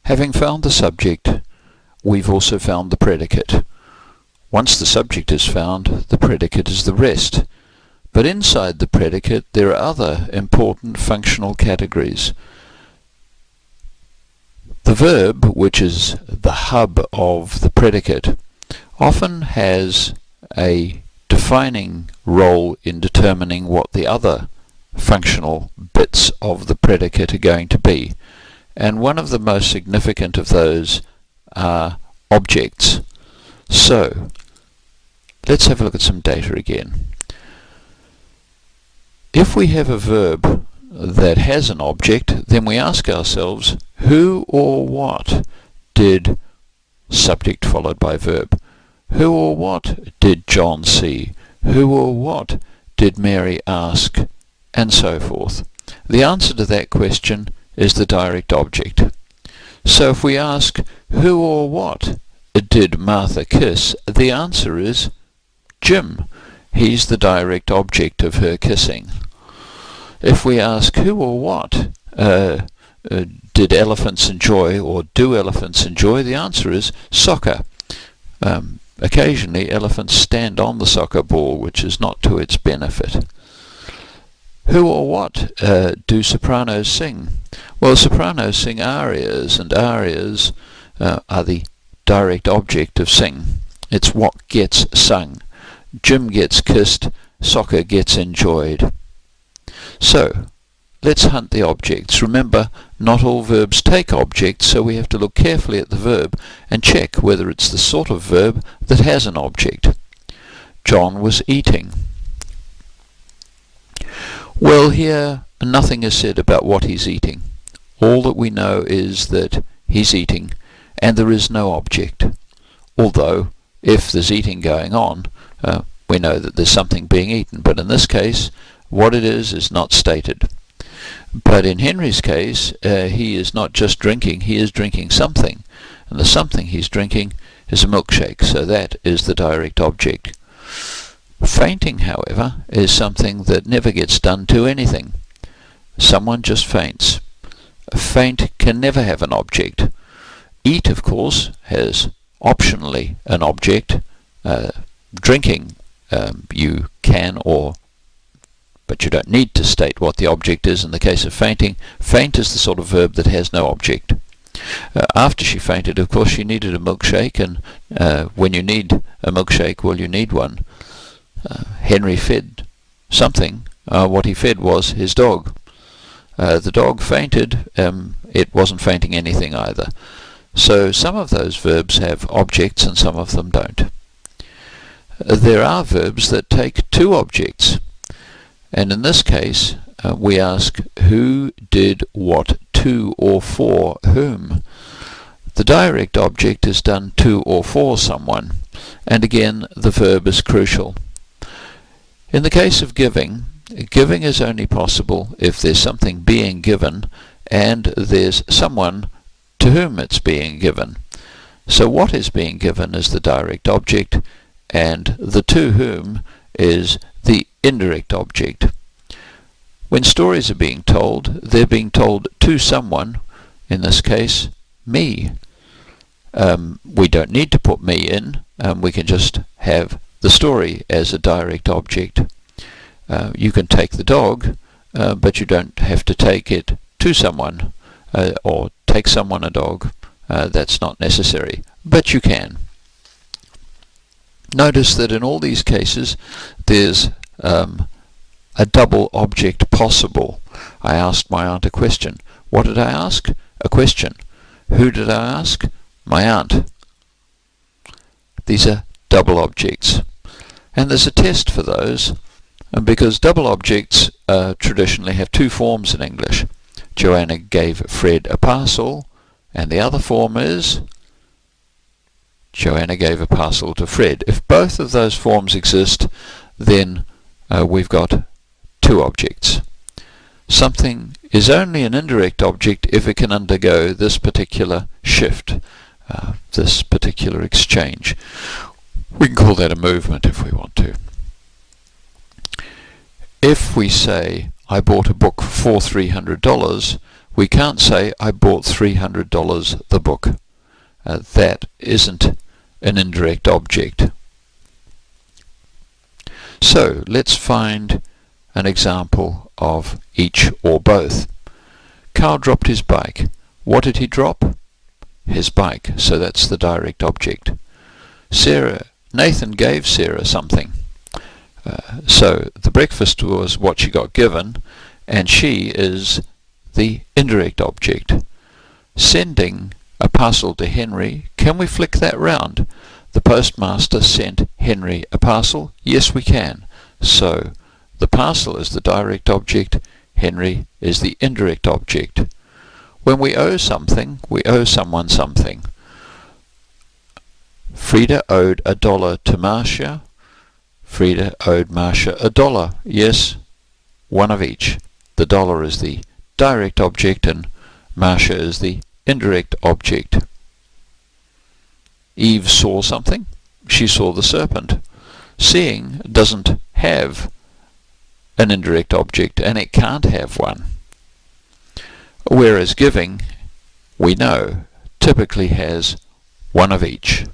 Having found the subject, we've also found the predicate. Once the subject is found, the predicate is the rest. But inside the predicate, there are other important functional categories. The verb, which is the hub of the predicate, often has a defining role in determining what the other functional bits of the predicate are going to be. And one of the most significant of those are objects. So, let's have a look at some data again. If we have a verb that has an object, then we ask ourselves, who or what did subject followed by verb? Who or what did John see? Who or what did Mary ask? And so forth. The answer to that question is the direct object. So if we ask, who or what did Martha kiss? The answer is Jim. He's the direct object of her kissing. If we ask, who or what did elephants enjoy, or do elephants enjoy? The answer is soccer. Occasionally elephants stand on the soccer ball, which is not to its benefit. Who or what do sopranos sing? Well, sopranos sing arias, and arias are the direct object of sing. It's what gets sung. Jim gets kissed, soccer gets enjoyed. So, let's hunt the objects. Remember, not all verbs take objects, so we have to look carefully at the verb and check whether it's the sort of verb that has an object. John was eating. Well, here nothing is said about what he's eating. All that we know is that he's eating, and there is no object. Although, if there's eating going on, we know that there's something being eaten, but in this case, what it is not stated. But in Henry's case, he is not just drinking, he is drinking something, and the something he's drinking is a milkshake, so that is the direct object. Fainting, however, is something that never gets done to anything. Someone just faints. A faint can never have an object. Eat, of course, has optionally an object. Drinking, you can but you don't need to state what the object is in the case of fainting. Faint is the sort of verb that has no object. After she fainted, of course, she needed a milkshake, and when you need a milkshake, well, you need one. Henry fed something. What he fed was his dog. The dog fainted. It wasn't fainting anything either. So some of those verbs have objects and some of them don't. There are verbs that take two objects. And in this case, we ask, who did what to or for whom? The direct object is done to or for someone, and again, the verb is crucial. In the case of giving, giving is only possible if there's something being given and there's someone to whom it's being given. So what is being given is the direct object, and the to whom is the indirect object. When stories are being told, they're being told to someone, in this case, me. We don't need to put me in, we can just have the story as a direct object. You can take the dog, but you don't have to take it to someone, or take someone a dog. That's not necessary, but you can. Notice that in all these cases there's a double object possible. I asked my aunt a question. What did I ask? A question. Who did I ask? My aunt. These are double objects. And there's a test for those, because double objects traditionally have two forms in English. Joanna gave Fred a parcel, and the other form is Joanna gave a parcel to Fred. If both of those forms exist, then we've got two objects. Something is only an indirect object if it can undergo this particular shift, this particular exchange. We can call that a movement if we want to. If we say, I bought a book for $300, We can't say, I bought $300 the book. That isn't an indirect object. So let's find an example of each or both. Carl dropped his bike. What did he drop? His bike, so that's the direct object. Nathan gave Sarah something. So the breakfast was what she got given, and she is the indirect object. Sending a parcel to Henry, can we flick that round? The postmaster sent Henry a parcel. Yes, we can. So the parcel is the direct object, Henry is the indirect object. When we owe something, we owe someone something. Frida owed $1 to Marcia. Frida owed Marcia $1. Yes, one of each. The dollar is the direct object and Marcia is the indirect object. Eve saw something. She saw the serpent. Seeing doesn't have an indirect object, and it can't have one. Whereas giving, we know, typically has one of each.